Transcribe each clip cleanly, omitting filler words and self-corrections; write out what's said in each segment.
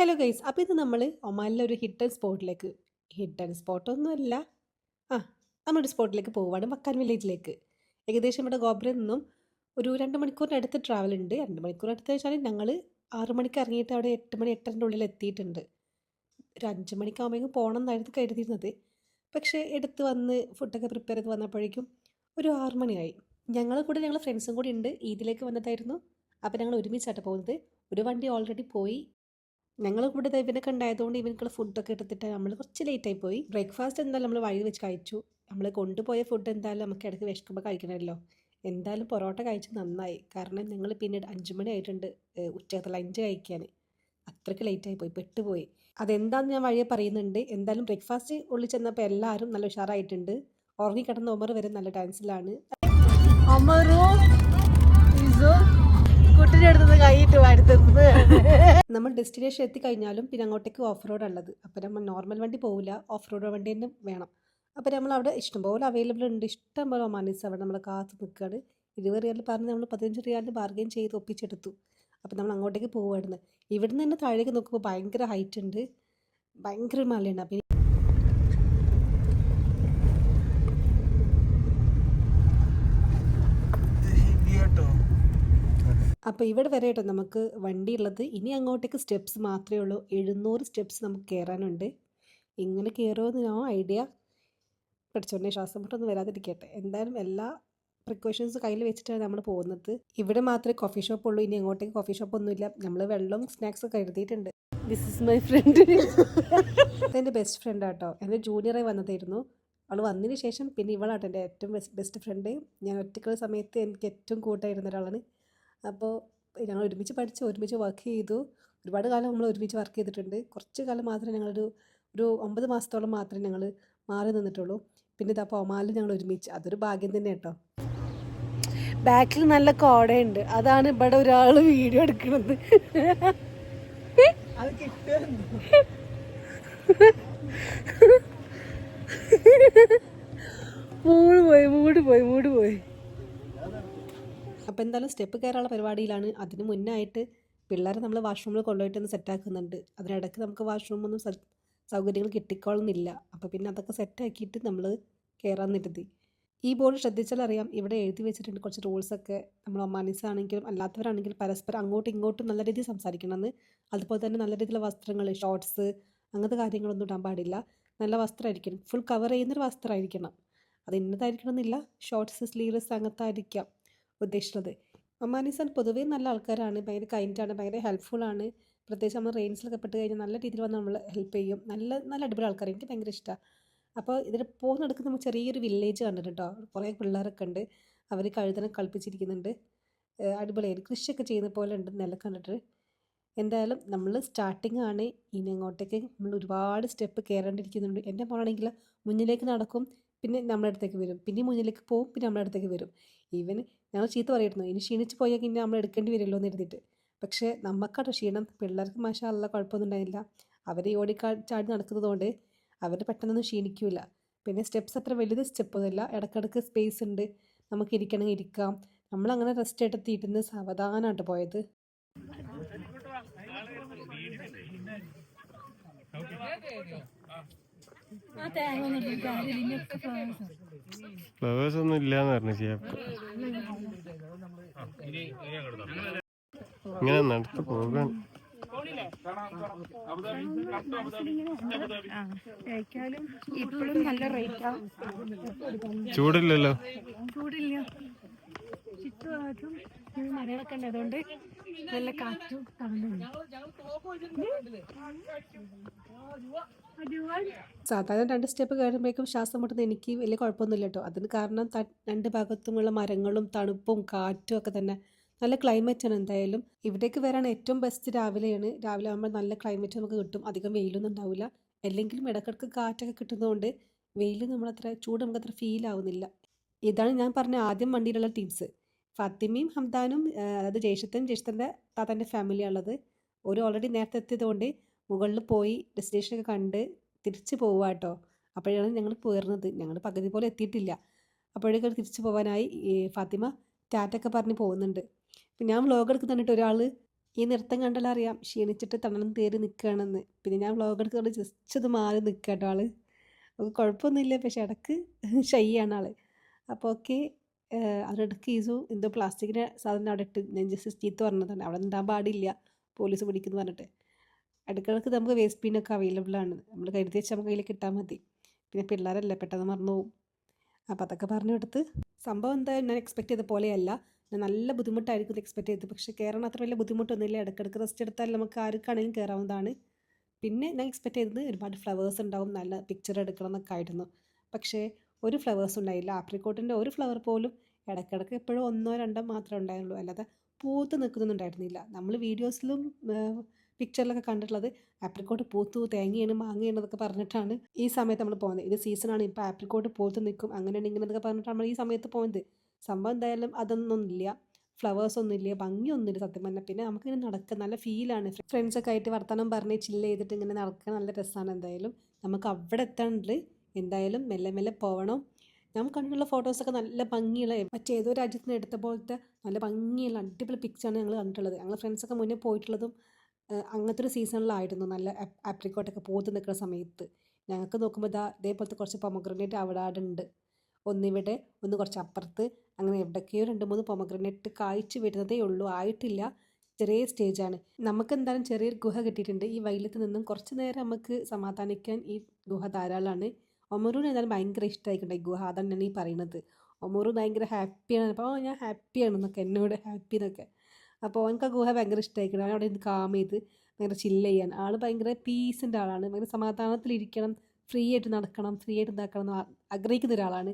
Hello guys, അപ്പോൾ ഇത് നമ്മൾ ഒമാനിലെ ഒരു ഹിഡൻ സ്പോട്ടൊന്നുമല്ല, ആ നമ്മളൊരു സ്പോട്ടിലേക്ക് പോവുകയാണ്, മക്കാൻ വില്ലേജിലേക്ക്. ഏകദേശം ഇവിടെ ഗോബ്രയിൽ നിന്നും ഒരു 2 മണിക്കൂറിനടുത്ത് ട്രാവൽ ഉണ്ട്. 2 മണിക്കൂറിനടുത്ത് വെച്ചാൽ ഞങ്ങൾ 6 മണിക്ക് ഇറങ്ങിയിട്ട് അവിടെ 8 മണി 8:30 ഉള്ളിൽ എത്തിയിട്ടുണ്ട്. ഒരു 5 മണിക്കാകുമ്പോഴേക്കും പോകണം എന്നായിരുന്നു കരുതിയിരുന്നത്. പക്ഷേ എടുത്ത് വന്ന് ഫുഡൊക്കെ പ്രിപ്പയർ ചെയ്ത് വന്നപ്പോഴേക്കും ഒരു 6 മണിയായി. ഞങ്ങൾ ഫ്രണ്ട്സും കൂടി ഉണ്ട്, ഈദിലേക്ക് വന്നതായിരുന്നു. അപ്പോൾ ഞങ്ങൾ ഒരുമിച്ചായിട്ട് പോകുന്നത്. ഒരു വണ്ടി ഓൾറെഡി പോയി. ഞങ്ങൾ ഇവിടെ ഇവനൊക്കെ ഉണ്ടായതുകൊണ്ട് ഇവനക്കുള്ള ഫുഡൊക്കെ എടുത്തിട്ട് നമ്മൾ കുറച്ച് ലേറ്റായി പോയി. ബ്രേക്ക്ഫാസ്റ്റ് എന്തായാലും നമ്മൾ വഴി വെച്ച് കഴിച്ചു. നമ്മൾ കൊണ്ടുപോയ ഫുഡ് എന്തായാലും നമുക്ക് ഇടയ്ക്ക് വിശക്കുമ്പോൾ കഴിക്കണമല്ലോ. എന്തായാലും പൊറോട്ട കഴിച്ച് നന്നായി. കാരണം ഞങ്ങൾ പിന്നീട് 5 മണി ആയിട്ടുണ്ട് ഉച്ചക്കത്തെ ലഞ്ച് കഴിക്കാൻ. അത്രയ്ക്ക് ലേറ്റായി പോയി, പെട്ടുപോയി. അതെന്താണെന്ന് ഞാൻ വഴിയെ പറയുന്നുണ്ട്. എന്തായാലും ബ്രേക്ക്ഫാസ്റ്റ് ഉള്ളിൽ ചെന്നപ്പോൾ എല്ലാവരും നല്ല ഉഷാറായിട്ടുണ്ട്. ഉറങ്ങിക്കിടന്ന ഒമർ വരെ നല്ല ഡാൻസിലാണ്. നമ്മൾ ഡെസ്റ്റിനേഷൻ എത്തിക്കഴിഞ്ഞാലും പിന്നെ അങ്ങോട്ടേക്ക് ഓഫ് റോഡ് ഉള്ളത്. അപ്പോൾ നമ്മൾ നോർമൽ വണ്ടി പോവില്ല, ഓഫ് റോഡ് വണ്ടി തന്നെ വേണം. അപ്പോൾ നമ്മൾ അവിടെ ഇഷ്ടംപോലെ അവൈലബിൾ ഉണ്ട്, ഇഷ്ടംപോലെ ഒമാനീസ് അവിടെ നമ്മൾ കാത്ത് നിൽക്കുകയാണ്. 20 റിയാൽ പറഞ്ഞ് നമ്മൾ 15 റിയാലിന് ബാർഗെയിൻ ചെയ്ത് ഒപ്പിച്ചെടുത്തു. അപ്പോൾ നമ്മൾ അങ്ങോട്ടേക്ക് പോവുമായിരുന്നു. ഇവിടുന്ന് തന്നെ താഴേക്ക് നോക്കുമ്പോൾ ഭയങ്കര ഹൈറ്റ് ഉണ്ട്, ഭയങ്കര മലയുണ്ട്. അപ്പം അപ്പോൾ ഇവിടെ വരെ കേട്ടോ നമുക്ക് വണ്ടി ഉള്ളത്. ഇനി അങ്ങോട്ടേക്ക് സ്റ്റെപ്സ് മാത്രമേ ഉള്ളൂ. 700 സ്റ്റെപ്സ് നമുക്ക് കയറാനുണ്ട്. ഇങ്ങനെ കയറുമെന്ന് ഞാൻ ഐഡിയ പഠിച്ചോണ്ടേ, ശ്വാസം മുട്ടൊന്നും വരാതിരിക്കട്ടെ. എന്തായാലും എല്ലാ പ്രിക്കോഷൻസ് കയ്യിൽ വെച്ചിട്ടാണ് നമ്മൾ പോകുന്നത്. ഇവിടെ മാത്രമേ കോഫി ഷോപ്പ് ഉള്ളൂ, ഇനി അങ്ങോട്ടേക്ക് കോഫി ഷോപ്പ് ഒന്നുമില്ല. നമ്മൾ വെള്ളവും സ്നാക്സും ഒക്കെ എഴുതിയിട്ടുണ്ട്. This is my friend. എൻ്റെ ബെസ്റ്റ് ഫ്രണ്ട് ആട്ടോ, എൻ്റെ ജൂനിയറായി വന്നതായിരുന്നു. അവൾ വന്നതിന് ശേഷം പിന്നെ ഇവളാട്ടോ എൻ്റെ ഏറ്റവും ബെസ്റ്റ് ഫ്രണ്ട്. ഞാൻ ഒറ്റയ്ക്കുള്ള സമയത്ത് എനിക്ക് ഏറ്റവും കൂട്ടായിരുന്ന ഒരാളാണ്. അപ്പോൾ ഞങ്ങൾ ഒരുമിച്ച് പഠിച്ച് ഒരുമിച്ച് വർക്ക് ചെയ്തു. ഒരുപാട് കാലം നമ്മൾ ഒരുമിച്ച് വർക്ക് ചെയ്തിട്ടുണ്ട്. കുറച്ച് കാലം മാത്രമേ ഒരു 9 മാസത്തോളം മാത്രമേ ഞങ്ങൾ മാറി നിന്നിട്ടുള്ളൂ. പിന്നെ ഇതപ്പോൾ ഒമാനിൽ ഞങ്ങൾ ഒരുമിച്ച്, അതൊരു ഭാഗ്യം തന്നെ കേട്ടോ. ബാക്കിൽ നല്ല കോടയുണ്ട്, അതാണ് ഇവിടെ ഒരാൾ വീഡിയോ എടുക്കുന്നത്. മൂട് പോയി. അപ്പോൾ എന്തായാലും സ്റ്റെപ്പ് കയറാനുള്ള പരിപാടിയിലാണ്. അതിന് മുന്നായിട്ട് പിള്ളേരെ നമ്മൾ വാഷ്റൂമിൽ കൊണ്ടുപോയിട്ടൊന്ന് സെറ്റാക്കുന്നുണ്ട്. അതിനിടയ്ക്ക് നമുക്ക് വാഷ്റൂമൊന്നും സൗകര്യങ്ങൾ കിട്ടിക്കോളുന്നില്ല. അപ്പോൾ പിന്നെ അതൊക്കെ സെറ്റാക്കിയിട്ട് നമ്മൾ കയറാൻ നിർത്തി. ഈ ബോർഡ് ശ്രദ്ധിച്ചാലറിയാം, ഇവിടെ എഴുതി വെച്ചിട്ടുണ്ട് കുറച്ച് റൂൾസൊക്കെ. നമ്മൾ ഒമാനീസ് ആണെങ്കിലും അല്ലാത്തവരാണെങ്കിലും പരസ്പരം അങ്ങോട്ടും ഇങ്ങോട്ടും നല്ല രീതിയിൽ സംസാരിക്കണമെന്ന്. അതുപോലെ തന്നെ നല്ല രീതിയിലുള്ള വസ്ത്രങ്ങൾ, ഷോർട്സ് അങ്ങനത്തെ കാര്യങ്ങളൊന്നും ഇടാൻ പാടില്ല. നല്ല വസ്ത്രമായിരിക്കണം, ഫുൾ കവർ ചെയ്യുന്നൊരു വസ്ത്രമായിരിക്കണം. അത് ഇന്നതായിരിക്കണം എന്നില്ല, ഷോർട്സ് സ്ലീവ്ലെസ് അങ്ങനത്തെ ആയിരിക്കാം ഉദ്ദേശിച്ചത്. ഒമാനീസ് പൊതുവേ നല്ല ആൾക്കാരാണ്, ഭയങ്കര കൈൻഡാണ്, ഭയങ്കര ഹെൽപ്ഫുള്ളാണ്. പ്രത്യേകിച്ച് നമ്മൾ റെയിൻസിലൊക്കെ പെട്ട് കഴിഞ്ഞാൽ നല്ല രീതിയിൽ വന്ന് നമ്മൾ ഹെൽപ്പ് ചെയ്യും. നല്ല അടിപൊളി ആൾക്കാർ, എനിക്ക് ഭയങ്കര ഇഷ്ടമാണ്. അപ്പോൾ ഇതിൽ പോകുന്നിടക്ക് നമ്മൾ ചെറിയൊരു വില്ലേജ് കണ്ടിട്ട് കേട്ടോ. കുറേ പിള്ളേരൊക്കെ ഉണ്ട്, അവർ കഴുതനെ കളിപ്പിച്ചിരിക്കുന്നുണ്ട്. അടിപൊളിയായിട്ട് കൃഷിയൊക്കെ ചെയ്യുന്ന പോലെ ഉണ്ട് നില കണ്ടിട്ട്. എന്തായാലും നമ്മൾ സ്റ്റാർട്ടിങ് ആണ്. ഇനി അങ്ങോട്ടേക്ക് നമ്മൾ ഒരുപാട് സ്റ്റെപ്പ് കയറേണ്ടിയിരിക്കുന്നുണ്ട്. എൻ്റെ മോളാണെങ്കിൽ മുന്നിലേക്ക് നടക്കും, പിന്നെ നമ്മുടെ അടുത്തേക്ക് വരും, പിന്നെ മുന്നിലേക്ക് പോകും, പിന്നെ നമ്മുടെ അടുത്തേക്ക് വരും. ഈവൻ ഞങ്ങൾ ചീത്ത പറയുമായിരുന്നു, ഇനി ക്ഷീണിച്ച് പോയാൽ ഇനി നമ്മൾ എടുക്കേണ്ടി വരുമല്ലോ എന്ന് എഴുതിയിട്ട്. പക്ഷേ നമുക്കാട്ടോ ക്ഷീണം, പിള്ളേർക്ക് മാഷാ അല്ലാ കുഴപ്പമൊന്നും ഉണ്ടായില്ല. അവർ ചാടി നടക്കുന്നതുകൊണ്ട് അവർ പെട്ടെന്നൊന്നും ക്ഷീണിക്കില്ല. പിന്നെ സ്റ്റെപ്സ് അത്ര വലുത് സ്റ്റെപ്പൊന്നുമില്ല, ഇടയ്ക്കിടയ്ക്ക് സ്പേസ് ഉണ്ട്, നമുക്ക് ഇരിക്കണമെങ്കിൽ ഇരിക്കാം. നമ്മളങ്ങനെ റെസ്റ്റ് എടുത്തിരുന്ന് സാവധാനമായിട്ട് പോയത്. ഫ്ലവേഴ്സ് ഒന്നും ഇല്ലാന്ന് പറഞ്ഞു ഇങ്ങനെ നടത്തു പോകാൻ. ചൂടില്ലല്ലോ, ചുറ്റുപാടും മരങ്ങളൊക്കെ ഉണ്ട്, അതുകൊണ്ട് നല്ല കാറ്റും തണുപ്പും. സാധാരണ 2 സ്റ്റെപ്പ് കയറുമ്പോഴേക്കും ശ്വാസം മുട്ടുന്നത് എനിക്ക് വലിയ കുഴപ്പമൊന്നുമില്ല കേട്ടോ. അതിന് കാരണം 2 ഭാഗത്തുമുള്ള മരങ്ങളും തണുപ്പും കാറ്റും ഒക്കെ തന്നെ. നല്ല ക്ലൈമറ്റാണ്. എന്തായാലും ഇവിടേക്ക് വരാൻ ഏറ്റവും ബെസ്റ്റ് രാവിലെയാണ്. രാവിലെ ആകുമ്പോൾ നല്ല ക്ലൈമറ്റ് നമുക്ക് കിട്ടും, അധികം വെയിലൊന്നും ഉണ്ടാവില്ല. അല്ലെങ്കിലും ഇടയ്ക്കിടയ്ക്ക് കാറ്റൊക്കെ കിട്ടുന്നതുകൊണ്ട് വെയിൽ ചൂട് നമുക്കത്ര ഫീൽ ആവുന്നില്ല. ഇതാണ് ഞാൻ പറഞ്ഞ ആദ്യം വണ്ടിയിലുള്ള ടീംസ്. ഫാത്തിമയും ഹംദാനും, അതായത് ജ്യേഷ്ഠൻ്റെ താത്താൻ്റെ ഫാമിലിയാണുള്ളത്. ഒരു ഓൾറെഡി നേരത്തെ എത്തിയതുകൊണ്ട് മുകളിൽ പോയി ഡെസ്റ്റിനേഷനൊക്കെ കണ്ട് തിരിച്ച് പോവുക കേട്ടോ. അപ്പോഴാണ് ഞങ്ങൾ പോയിരുന്നത്. ഞങ്ങൾ പകുതി പോലെ എത്തിയിട്ടില്ല. അപ്പോഴേക്കും തിരിച്ചു പോകാനായി ഫാത്തിമ ടാറ്റൊക്കെ പറഞ്ഞ് പോകുന്നുണ്ട്. പിന്നെ ഞാൻ വ്ലോഗ് എടുക്കുന്നുണ്ടിട്ട് ഒരാൾ ഈ നൃത്തം കണ്ടാലും അറിയാം ക്ഷീണിച്ചിട്ട് തണലും തേറി നിൽക്കുകയാണെന്ന്. പിന്നെ ഞാൻ വ്ളോഗ് എടുത്തുകൊണ്ട് ജസ്റ്റ് അത് മാറി നിൽക്കുക കേട്ടോ ആൾ. നമുക്ക് കുഴപ്പമൊന്നുമില്ല, പക്ഷെ ഇടക്ക് ഷൈ ആണ് ആൾ. അപ്പോൾ ഓക്കെ, അതിനിടയ്ക്ക് ഈസു എന്തോ പ്ലാസ്റ്റിക്കിൻ്റെ സാധനം അവിടെ ഇട്ട് ഞാൻ ജസ്റ്റ് ചീത്ത പറഞ്ഞതാണ്. അവിടെ ഉണ്ടാകാൻ പാടില്ല, പോലീസ് പിടിക്കുന്നു പറഞ്ഞിട്ട്. ഇടയ്ക്കിടയ്ക്ക് നമുക്ക് വേസ്റ്റ് ബിന്നൊക്കെ അവൈലബിൾ ആണ്, നമ്മൾ കരുതി വെച്ചാൽ നമുക്ക് കയ്യിൽ കിട്ടാൻ മതി. പിന്നെ പിള്ളേരല്ലേ പെട്ടെന്ന് മറന്നു പോകും. അപ്പോൾ അതൊക്കെ പറഞ്ഞു കൊടുത്ത് സംഭവം എന്തായാലും ഞാൻ എക്സ്പെക്ട് ചെയ്ത പോലെയല്ല. ഞാൻ നല്ല ബുദ്ധിമുട്ടായിരിക്കും എക്സ്പെക്ട് ചെയ്തത്, പക്ഷേ കയറാൻ അത്ര വലിയ ബുദ്ധിമുട്ടൊന്നുമില്ല. ഇടയ്ക്കിടയ്ക്ക് റെസ്റ്റ് എടുത്താൽ നമുക്ക് ആർക്കാണെങ്കിലും കയറാവുന്നതാണ്. പിന്നെ ഞാൻ എക്സ്പെക്ട് ചെയ്തത് ഒരുപാട് ഫ്ലവേഴ്സ് ഉണ്ടാവും, നല്ല പിക്ചർ എടുക്കണം എന്നൊക്കെ ആയിരുന്നു. പക്ഷേ ഒരു ഫ്ലവേഴ്സ് ഉണ്ടായില്ല. ആപ്രിക്കോട്ടിൻ്റെ ഒരു ഫ്ലവർ പോലും ഇടയ്ക്കിടയ്ക്ക് എപ്പോഴും ഒന്നോ രണ്ടോ മാത്രമേ ഉണ്ടായുള്ളൂ, അല്ലാതെ പൂത്ത് നിൽക്കുന്നൊന്നും ഉണ്ടായിരുന്നില്ല. നമ്മൾ വീഡിയോസിലും പിക്ചറിലൊക്കെ കണ്ടിട്ടുള്ളത് ആപ്രിക്കോട്ട് പൂത്തു, തേങ്ങയാണ്, മാങ്ങയാണ് എന്നൊക്കെ പറഞ്ഞിട്ടാണ് ഈ സമയത്ത് നമ്മൾ പോകുന്നത്. ഇത് സീസണാണ്, ഇപ്പോൾ ആപ്രിക്കോട്ട് പൂത്ത് നിൽക്കും, അങ്ങനെയാണ് ഇങ്ങനെയൊക്കെ പറഞ്ഞിട്ടാണ് നമ്മൾ ഈ സമയത്ത് പോകുന്നത്. സംഭവം എന്തായാലും അതൊന്നുമില്ല, ഫ്ലവേഴ്സ് ഒന്നുമില്ല, ഭംഗിയൊന്നുമില്ല സത്യം പറഞ്ഞാൽ. പിന്നെ നമുക്കിങ്ങനെ നടക്കുക നല്ല ഫീലാണ്, ഫ്രണ്ട്സൊക്കെ ആയിട്ട് വർത്തമാനം പറഞ്ഞ് ചില്ല് ചെയ്തിട്ട് ഇങ്ങനെ നടക്കാൻ നല്ല രസമാണ്. എന്തായാലും നമുക്ക് അവിടെ എത്താണ്ട് എന്തായാലും മെല്ലെ മെല്ലെ പോകണം. ഞാൻ കണ്ടിട്ടുള്ള ഫോട്ടോസൊക്കെ നല്ല ഭംഗിയുള്ള, മറ്റേതോ രാജ്യത്ത് നിന്ന് എടുത്ത പോലത്തെ നല്ല ഭംഗിയുള്ള അടിപൊളി പിക്ചറാണ് ഞങ്ങൾ കണ്ടിട്ടുള്ളത്. ഞങ്ങൾ ഫ്രണ്ട്സൊക്കെ മുന്നേ പോയിട്ടുള്ളതും അങ്ങനത്തെ ഒരു സീസണിലായിരുന്നു, നല്ല ആപ്രിക്കോട്ടൊക്കെ പൂത്ത് നിൽക്കുന്ന സമയത്ത്. ഞങ്ങൾക്ക് നോക്കുമ്പോൾ ഇതേപോലത്തെ കുറച്ച് പൊമഗ്രനേറ്റ് അവിടെ ഉണ്ട്, ഒന്നിവിടെ ഒന്ന് കുറച്ച് അപ്പുറത്ത്, അങ്ങനെ എവിടേക്കെയോ 2-3 പൊമഗ്രനേറ്റ് കായ്ച്ചു വരുന്നതേ ഉള്ളൂ, ആയിട്ടില്ല, ചെറിയ സ്റ്റേജാണ്. നമുക്ക് എന്തായാലും ചെറിയൊരു ഗുഹ കിട്ടിയിട്ടുണ്ട്. ഈ വെയിലത്ത് നിന്നും കുറച്ച് നേരം നമുക്ക് സമാധാനിക്കാൻ ഈ ഗുഹ ധാരാളമാണ്. ഒമറൂന് എന്തായാലും ഭയങ്കര ഇഷ്ടമായിട്ടുണ്ട് ഈ ഗുഹ, അതാണ് ഞാൻ ഈ പറയുന്നത്. ഒമറു ഭയങ്കര ഹാപ്പിയാണ്, അപ്പോൾ ഞാൻ ഹാപ്പിയാണെന്നൊക്കെ, എന്നോട് ഹാപ്പി എന്നൊക്കെ. അപ്പോൾ എനിക്ക് ആ ഗുഹ ഭയങ്കര ഇഷ്ടമായിക്കണം. അവിടെ നിന്ന് കാം ചെയ്ത് ഭയങ്കര ചില്ല് ചെയ്യാൻ. ആൾ ഭയങ്കര പീസിൻ്റെ ആളാണ്, ഭയങ്കര സമാധാനത്തിലിരിക്കണം, ഫ്രീ ആയിട്ട് നടക്കണം, ഫ്രീ ആയിട്ട് ഇതാക്കണം എന്ന് ആഗ്രഹിക്കുന്ന ഒരാളാണ്.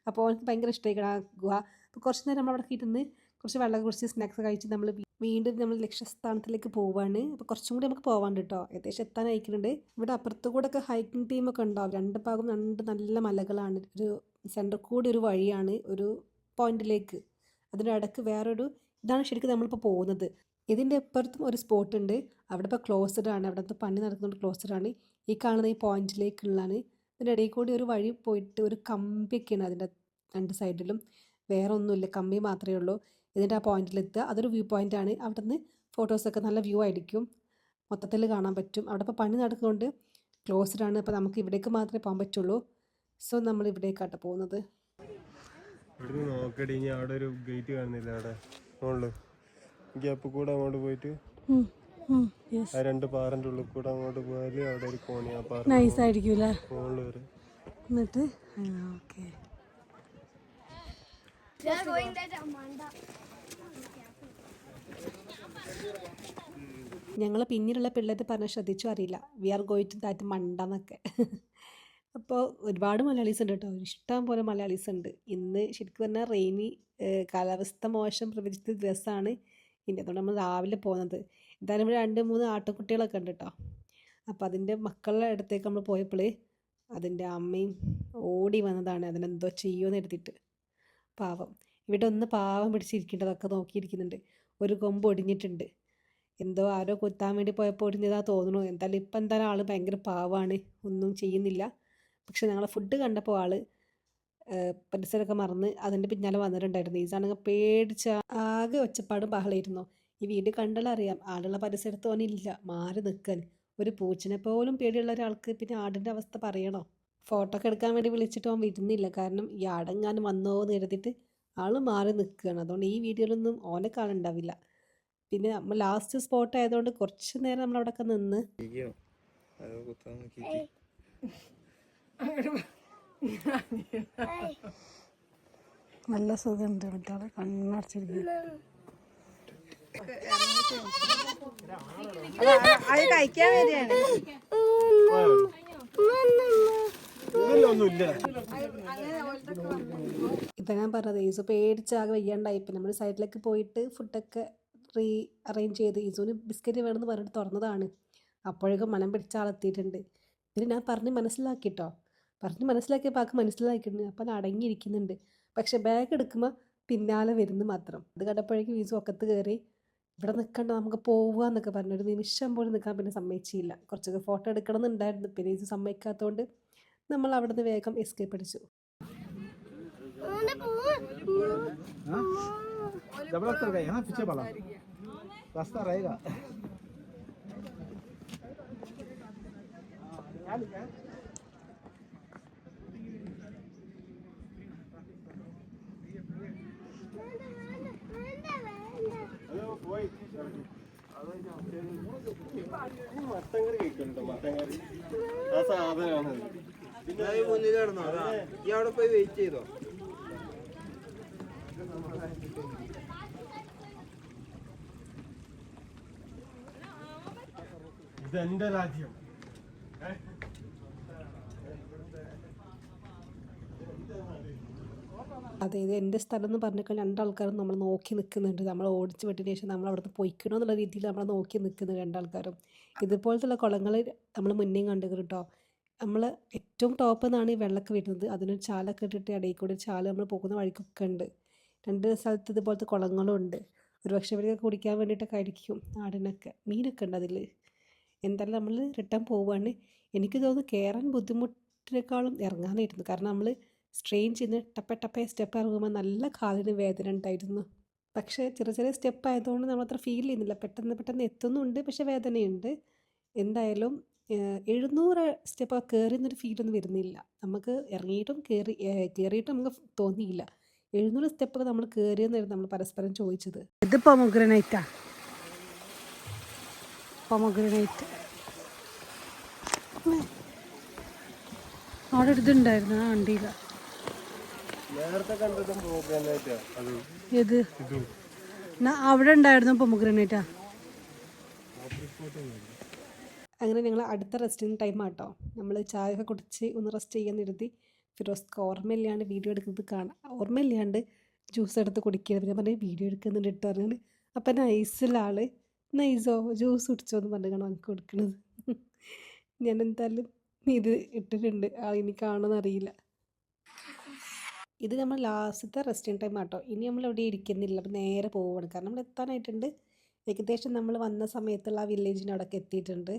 അപ്പോൾ എനിക്ക് ഭയങ്കര ഇഷ്ടമായിക്കണം ആ ഗുഹ. അപ്പോൾ കുറച്ച് നേരം നമ്മൾ അവിടെ ഇരുന്ന് കുറച്ച് വെള്ളം കുടിച്ച് സ്നാക്സ് കഴിച്ച് നമ്മൾ വീണ്ടും നമ്മൾ ലക്ഷ്യസ്ഥാനത്തിലേക്ക് പോവുകയാണ്. അപ്പോൾ കുറച്ചും കൂടി നമുക്ക് പോകാണ്ട് കേട്ടോ, ഏകദേശം എത്താനായിക്കുന്നുണ്ട്. ഇവിടെ അപ്പുറത്ത് കൂടെ ഒക്കെ ഹൈക്കിംഗ് ടീമൊക്കെ ഉണ്ടാവും. രണ്ട് ഭാഗം നല്ല മലകളാണ്, ഒരു സെൻറ്റർ കൂടി ഒരു വഴിയാണ് ഒരു പോയിന്റിലേക്ക്. അതിൻ്റെ ഇടയ്ക്ക് വേറൊരു ഇതാണ് ശരിക്കും നമ്മളിപ്പോൾ പോകുന്നത്. ഇതിൻ്റെ അപ്പുറത്തും ഒരു സ്പോട്ട് ഉണ്ട്, അവിടെ ഇപ്പോൾ ക്ലോസ്ഡ് ആണ്, അവിടുത്തെ പണി നടക്കുന്നുണ്ട്, ക്ലോസ്ഡ് ആണ്. ഈ കാണുന്ന ഈ പോയിന്റിലേക്കുള്ളതാണ്. ഇതിൻ്റെ ഇടയിൽ കൂടി ഒരു വഴി പോയിട്ട് ഒരു കമ്പിയൊക്കെയാണ് അതിൻ്റെ രണ്ട് സൈഡിലും, വേറെ ഒന്നുമില്ല, കമ്പി മാത്രമേ ഉള്ളൂ. ഇതിൻ്റെ ആ പോയിന്റിലെത്തുക, അതൊരു വ്യൂ പോയിൻ്റാണ്. അവിടെ നിന്ന് ഫോട്ടോസൊക്കെ നല്ല വ്യൂ ആയിരിക്കും, മൊത്തത്തിൽ കാണാൻ പറ്റും. അവിടെ ഇപ്പോൾ പണി നടക്കുന്നുണ്ട്, ക്ലോസ്ഡ് ആണ്, അപ്പോൾ നമുക്ക് ഇവിടേക്ക് മാത്രമേ പോകാൻ പറ്റുള്ളൂ. സോ നമ്മൾ ഇവിടേക്കാട്ടോ പോകുന്നത്. ഇവിടുന്ന് നോക്കടി, ഇനി അവിടെ ഒരു ഗേറ്റ് കാണുന്നില്ല, അവിടെ മുകളിൽ ഗ്യാപ്പ് കൂടെ അങ്ങോട്ട് പോയിട്ട് ആ 2 പാറൻ്റെ ഉള്ളിൽ കൂടെ അങ്ങോട്ട് പോയാൽ അവിടെ ഒരു കോണി, ആ പാറ നൈസ് ആയിരിക്കും മുകളിൽ വരെ. എന്നിട്ട് ഓക്കെ ഞങ്ങൾ പിന്നീടുള്ള പിള്ളേർ പറഞ്ഞ് ശ്രദ്ധിച്ചു അറിയില്ല, we are going to that മണ്ട എന്നൊക്കെ. അപ്പോൾ ഒരുപാട് മലയാളീസ് ഉണ്ട് കേട്ടോ, ഇഷ്ടം പോലെ മലയാളീസ് ഉണ്ട്. ഇന്ന് ശരിക്കും പറഞ്ഞാൽ റെയിനി, കാലാവസ്ഥ മോശം പ്രവചിച്ച ദിവസമാണ് ഇനി, അതുകൊണ്ട് നമ്മൾ രാവിലെ പോകുന്നത്. എന്തായാലും ഇവിടെ 2-3 ആട്ടുകുട്ടികളൊക്കെ ഉണ്ട് കേട്ടോ. അപ്പോൾ അതിൻ്റെ മക്കളുടെ അടുത്തേക്ക് നമ്മൾ പോയപ്പോൾ അതിൻ്റെ അമ്മയും ഓടി വന്നതാണ്, അതിനെന്തോ ചെയ്യുമെന്ന് എടുത്തിട്ട്. പാവം, ഇവിടെ ഒന്ന് പാവം പിടിച്ചിരിക്കേണ്ടതൊക്കെ നോക്കിയിരിക്കുന്നുണ്ട്. ഒരു കൊമ്പ് ഒടിഞ്ഞിട്ടുണ്ട്, എന്തോ ആരോ കുത്താൻ വേണ്ടി പോയപ്പോൾ ഒടിഞ്ഞതാ തോന്നുന്നു. എന്തായാലും ഇപ്പം എന്തായാലും ആൾ ഭയങ്കര പാവമാണ്, ഒന്നും ചെയ്യുന്നില്ല. പക്ഷെ ഞങ്ങളെ ഫുഡ് കണ്ടപ്പോൾ ആൾ പരിസരമൊക്കെ മറന്ന് അതിൻ്റെ പിന്നാലെ വന്നിട്ടുണ്ടായിരുന്നു. ഈസാണെങ്കിൽ പേടിച്ച ആകെ ഒച്ചപ്പാടും ബഹളമായിരുന്നു. ഈ വീഡിയോ കണ്ടാലറിയാം ആളുള്ള പരിസരത്ത് ഓനില്ല, മാറി നിൽക്കാൻ. ഒരു പൂച്ചനെ പോലും പേടിയുള്ള ഒരാൾക്ക് പിന്നെ ആടിൻ്റെ അവസ്ഥ പറയണോ? ഫോട്ടോ ഒക്കെ എടുക്കാൻ വേണ്ടി വിളിച്ചിട്ട് അവൻ വരുന്നില്ല, കാരണം ഈ ആടെങ്ങാനും വന്നോ എന്ന് കരുതിയിട്ട് ആൾ മാറി നിൽക്കുകയാണ്. അതുകൊണ്ട് ഈ വീഡിയോയിലൊന്നും ഓനെ കാണുന്നുണ്ടാവില്ല. പിന്നെ നമ്മൾ ലാസ്റ്റ് സ്പോട്ട് ആയതുകൊണ്ട് കുറച്ച് നേരം നമ്മൾ അവിടെയൊക്കെ നിന്ന് നല്ല സുഖമുണ്ട്, മറ്റാളെ കണ്ണടച്ചിരിക്കും. അത് കഴിക്കാൻ വരികയാണ്. ഇതാ ഞാൻ പറഞ്ഞത്, ഈസു പേടിച്ചാകെ വയ്യാണ്ടായി. ഇപ്പം നമ്മൾ സൈഡിലേക്ക് പോയിട്ട് ഫുഡൊക്കെ അറേഞ്ച് ചെയ്ത് ഈസുവിന് ബിസ്ക്കറ്റ് വേണമെന്ന് പറഞ്ഞിട്ട് തുറന്നതാണ്. അപ്പോഴേക്കും മനം പിടിച്ച ആളെത്തിയിട്ടുണ്ട്. പിന്നെ ഞാൻ പറഞ്ഞ് മനസ്സിലാക്കിട്ടോ, പറഞ്ഞ് മനസ്സിലാക്കിയപ്പോൾ ആൾക്ക് മനസ്സിലാക്കിയിട്ടുണ്ട്. അപ്പം അത് അടങ്ങിയിരിക്കുന്നുണ്ട്. പക്ഷെ ബാഗ് എടുക്കുമ്പോൾ പിന്നാലെ വരുന്നു മാത്രം. അത് കണ്ടപ്പോഴേക്കും ഈസു ഒക്കത്ത് കയറി ഇവിടെ നിൽക്കണ്ട, നമുക്ക് പോവുക എന്നൊക്കെ പറഞ്ഞു. ഒരു നിമിഷം പോലും നിൽക്കാൻ പിന്നെ സമ്മതിച്ചില്ല. കുറച്ചൊക്കെ ഫോട്ടോ എടുക്കണം എന്നുണ്ടായിരുന്നു, പിന്നെ ഈസു സമ്മതിക്കാത്തതുകൊണ്ട് നമ്മൾ അവിടെ നിന്ന് വേഗം എസ്കേപ്പ് അടിച്ചു. रास्ता रहेगा। മത്തങ്കറി കഴിക്കണ്ടോ? മത്തങ്കറി ആ സാധനമാണ്. പിന്നെ മുന്നിൽ കിടന്നോ? ഈ അവിടെ പോയി വെയിറ്റ് ചെയ്തോ. ഇതെന്റെ രാജ്യം. അതെ, ഇത് എൻ്റെ സ്ഥലം എന്ന് പറഞ്ഞിട്ട് രണ്ടാൾക്കാരും നമ്മൾ നോക്കി നിൽക്കുന്നുണ്ട്. നമ്മൾ ഓടിച്ച് വിട്ടതിന് ശേഷം നമ്മൾ അവിടുന്ന് പൊയ്ക്കണോ എന്നുള്ള രീതിയിൽ നമ്മൾ നോക്കി നിൽക്കുന്നു രണ്ടാൾക്കാരും. ഇതുപോലത്തുള്ള കുളങ്ങൾ നമ്മൾ മുന്നേ കണ്ടു കേട്ടോ. നമ്മൾ ഏറ്റവും ടോപ്പ് നിന്നാണ് ഈ വെള്ളമൊക്കെ വരുന്നത്. അതിനൊരു ചാലൊക്കെ ഇട്ടിട്ട് ഇടയിൽ കൂടി ചാല് നമ്മൾ പോകുന്ന വഴിക്കൊക്കെ ഉണ്ട്. രണ്ട് സ്ഥലത്ത് ഇതുപോലത്തെ കുളങ്ങളും ഉണ്ട്. ഒരുപക്ഷെ ഇവരൊക്കെ കുടിക്കാൻ വേണ്ടിയിട്ടൊക്കെ ആയിരിക്കും. നാടിനൊക്കെ മീനൊക്കെ ഉണ്ട് അതിൽ. എന്തായാലും നമ്മൾ റിട്ടേൺ പോവുകയാണ്. എനിക്ക് തോന്നുന്നു കയറാൻ ബുദ്ധിമുട്ടിനേക്കാളും ഇറങ്ങാനായിരുന്നു. കാരണം നമ്മൾ സ്ട്രെയിൻ ചെയ്ത് ടപ്പേ സ്റ്റെപ്പ് ഇറങ്ങുമ്പോൾ നല്ല കാലിന് വേദന ഉണ്ടായിരുന്നു. പക്ഷേ ചെറിയ ചെറിയ സ്റ്റെപ്പ് ആയതുകൊണ്ട് നമ്മളത്ര ഫീൽ ചെയ്യുന്നില്ല. പെട്ടെന്ന് എത്തുന്നുണ്ട്, പക്ഷേ വേദനയുണ്ട്. എന്തായാലും 700 സ്റ്റെപ്പ് കയറിയെന്നൊരു ഫീലൊന്നും വരുന്നില്ല. നമുക്ക് ഇറങ്ങിയിട്ടും കയറിയിട്ടും നമുക്ക് തോന്നിയില്ല. 700 സ്റ്റെപ്പൊക്കെ നമ്മൾ കയറിയെന്നായിരുന്നു നമ്മൾ പരസ്പരം ചോദിച്ചത്. ഇത് പൊമോഗ്രനൈറ്റാ. പൊമോഗ്രനൈറ്റ് അവിടെ ഇതുണ്ടായിരുന്നു ആ വണ്ടിയില. നേരത്തെ കണ്ടതും പോകാനായിട്ടാ അത്. ഏത് അവിടെ ഉണ്ടായിരുന്നു പൊമോഗ്രനൈറ്റാ. അങ്ങനെ ഞങ്ങൾ അടുത്ത റെസ്റ്റിംഗ് ടൈം ആട്ടോ. നമ്മൾ ചായയൊക്കെ കുടിച്ച് ഒന്ന് റെസ്റ്റ് ചെയ്യാൻ എഴുതി. ഫിറോസ്ക്ക് ഓർമ്മയില്ലാണ്ട് വീഡിയോ എടുക്കുന്നത് കാണാം. ഓർമ്മയില്ലാണ്ട് ജ്യൂസ് എടുത്ത് കുടിക്കരുത്. ഞാൻ പറഞ്ഞ് വീഡിയോ എടുക്കുന്നുണ്ട് ഇട്ട് പറഞ്ഞാൽ അപ്പം നൈസിലാൾ നൈസോ ജ്യൂസ് കുടിച്ചോ എന്ന് പറഞ്ഞാണ് എനിക്ക് കൊടുക്കുന്നത്. ഞാൻ എന്തായാലും ഇത് ഇട്ടിട്ടുണ്ട്. ഇനി കാണുമെന്ന് അറിയില്ല. ഇത് നമ്മൾ ലാസ്റ്റത്തെ റെസ്റ്റിംഗ് ടൈം ആട്ടോ. ഇനി നമ്മൾ എവിടെ ഇരിക്കുന്നില്ല. അപ്പം നേരെ പോവുകയാണ്. കാരണം നമ്മൾ എത്താനായിട്ടുണ്ട്. ഏകദേശം നമ്മൾ വന്ന സമയത്തുള്ള ആ വില്ലേജിൻ്റെ അവിടെയൊക്കെ എത്തിയിട്ടുണ്ട്.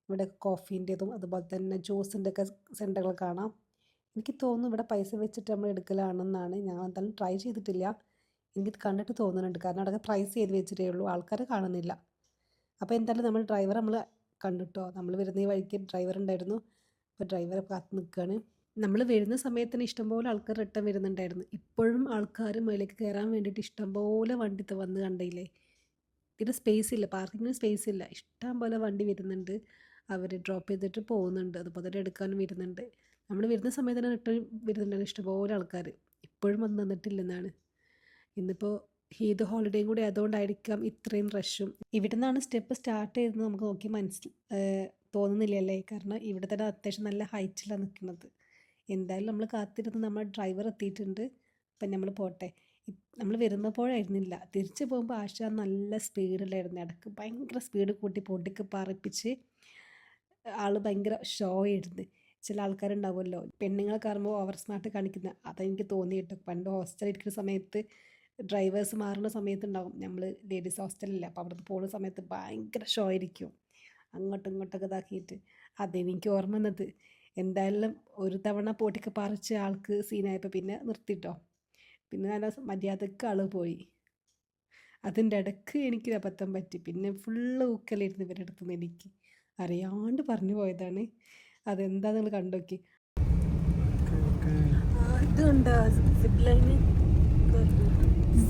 ഇവിടെ കോഫീൻ്റെതും അതുപോലെ തന്നെ ജ്യൂസിൻ്റെ ഒക്കെ സെൻ്ററുകൾ കാണാം. എനിക്ക് തോന്നുന്നു ഇവിടെ പൈസ വെച്ചിട്ട് നമ്മൾ എടുക്കലാണെന്നാണ്. ഞാൻ എന്തായാലും ട്രൈ ചെയ്തിട്ടില്ല. എനിക്കിത് കണ്ടിട്ട് തോന്നുന്നുണ്ട്. കാരണം അവിടെ പ്രൈസ് ചെയ്ത് വെച്ചിട്ടേ ഉള്ളൂ, ആൾക്കാരെ കാണുന്നില്ല. അപ്പോൾ എന്തായാലും നമ്മൾ കണ്ടിട്ടോ. നമ്മൾ വരുന്ന ഈ വഴിക്ക് ഡ്രൈവർ ഉണ്ടായിരുന്നു. അപ്പോൾ ഡ്രൈവറെ കാത്ത് നിൽക്കുകയാണ്. നമ്മൾ വരുന്ന സമയത്തിന് ഇഷ്ടംപോലെ ആൾക്കാർ റിട്ടേൺ വരുന്നുണ്ടായിരുന്നു. ഇപ്പോഴും ആൾക്കാർ മുകളിലേക്ക് കയറാൻ വേണ്ടിയിട്ട് ഇഷ്ടംപോലെ വണ്ടി വന്ന് കണ്ടില്ലേ. ഇത് സ്പേസ് ഇല്ല, പാർക്കിങ്ങിന് സ്പേസ് ഇല്ല. ഇഷ്ടം പോലെ വണ്ടി വരുന്നുണ്ട്. അവർ ഡ്രോപ്പ് ചെയ്തിട്ട് പോകുന്നുണ്ട്, അതുപോലെ തന്നെ എടുക്കാനും വരുന്നുണ്ട്. നമ്മൾ വരുന്ന സമയത്ത് തന്നെ റിട്ടേൺ വരുന്നുണ്ടായിരുന്നു ഇഷ്ടംപോലെ ആൾക്കാർ. ഇപ്പോഴും വന്ന് നിന്നിട്ടില്ലെന്നാണ്. ഇന്നിപ്പോൾ ഈദ് ഹോളിഡേയും കൂടി ആയതുകൊണ്ടായിരിക്കാം ഇത്രയും റഷും. ഇവിടെ നിന്നാണ് സ്റ്റെപ്പ് സ്റ്റാർട്ട് ചെയ്തത് നമുക്ക് നോക്കി തോന്നുന്നില്ലല്ലേ. കാരണം ഇവിടെ തന്നെ അത്യാവശ്യം നല്ല ഹൈറ്റിലാണ് നിൽക്കുന്നത്. എന്തായാലും നമ്മൾ കാത്തിരുന്ന് നമ്മൾ ഡ്രൈവർ എത്തിയിട്ടുണ്ട്. അപ്പം നമ്മൾ പോട്ടെ. നമ്മൾ വരുന്നപ്പോഴായിരുന്നില്ല, തിരിച്ച് പോകുമ്പോൾ ആശ നല്ല സ്പീഡിലായിരുന്നു. ഇടയ്ക്ക് ഭയങ്കര സ്പീഡ് കൂട്ടി പൊട്ടിക്ക് പറപ്പിച്ച് ആൾ ഭയങ്കര ഷോ ആയിരുന്നു. ചില ആൾക്കാരുണ്ടാവുമല്ലോ പെണ്ണുങ്ങളെ കാണുമ്പോൾ ഓവർ സ്മാർട്ട് കാണിക്കുന്ന, അതെനിക്ക് തോന്നിയിട്ട്. പണ്ട് ഹോസ്റ്റലിൽ ഇരിക്കുന്ന സമയത്ത് ഡ്രൈവേഴ്സ് മാറുന്ന സമയത്തുണ്ടാവും, നമ്മൾ ലേഡീസ് ഹോസ്റ്റലില്ല, അപ്പോൾ അവിടുത്തെ പോകുന്ന സമയത്ത് ഭയങ്കര ഷോ ആയിരിക്കും, അങ്ങോട്ടും ഇങ്ങോട്ടൊക്കെ ഇതാക്കിയിട്ട്. അതെനിക്ക് ഓർമ്മ വന്നത്. എന്തായാലും ഒരു തവണ പൊട്ടിക്ക് പറിച്ച് ആൾക്ക് സീനായപ്പോൾ പിന്നെ നിർത്തിട്ടോ. പിന്നെ നല്ല മര്യാദക്ക് ആൾ പോയി. അതിൻ്റെ ഇടയ്ക്ക് എനിക്ക് അബദ്ധം പറ്റി. പിന്നെ ഫുള്ള് ഊക്കലായിരുന്നു ഇവരുടെ അടുത്തുനിന്ന്. എനിക്ക് അറിയാണ്ട് പറഞ്ഞു പോയതാണ്. അതെന്താ നിങ്ങൾ കണ്ടോക്കി. ഇതുണ്ട്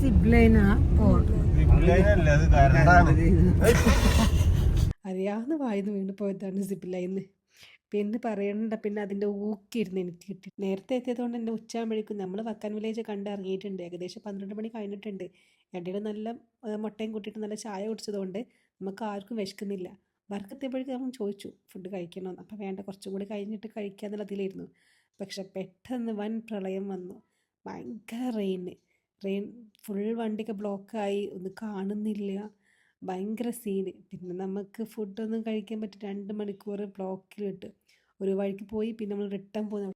സിബ്ലൈനാ അറിയാവുന്ന വായിന്ന് വീണ് പോയതാണ് സിപ്പ് ലൈന്ന്. പിന്നെ പറയണ്ട, പിന്നെ അതിൻ്റെ ഊക്കിയിരുന്നു എനിക്ക് കിട്ടി. നേരത്തെ എത്തിയതുകൊണ്ട് എൻ്റെ ഉച്ചയാകുമ്പോഴേക്കും നമ്മൾ വക്കാൻ വില്ലേജ് കണ്ട് ഇറങ്ങിയിട്ടുണ്ട്. ഏകദേശം 12 മണി കഴിഞ്ഞിട്ടുണ്ട്. ഇടയിൽ നല്ല മുട്ടയും കൂട്ടിയിട്ട് നല്ല ചായ കുടിച്ചതുകൊണ്ട് നമുക്ക് ആർക്കും വിശക്കുന്നില്ല. വർക്കെത്തിയപ്പോഴേക്കും നമ്മൾ ചോദിച്ചു ഫുഡ് കഴിക്കണമെന്ന്. അപ്പോൾ വേണ്ട, കുറച്ചും കൂടി കഴിഞ്ഞിട്ട് കഴിക്കുക എന്നുള്ളതിലായിരുന്നു. പക്ഷെ പെട്ടെന്ന് വൻ പ്രളയം വന്നു. ഭയങ്കര റെയിൻ ഫുൾ വണ്ടിയൊക്കെ ബ്ലോക്കായി, ഒന്നും കാണുന്നില്ല, ഭയങ്കര സീന്. പിന്നെ നമുക്ക് ഫുഡൊന്നും കഴിക്കാൻ പറ്റി. 2 മണിക്കൂർ ബ്ലോക്കിലിട്ട് ഒരു വഴിക്ക് പോയി. പിന്നെ നമ്മൾ റിട്ടേൺ പോകുന്ന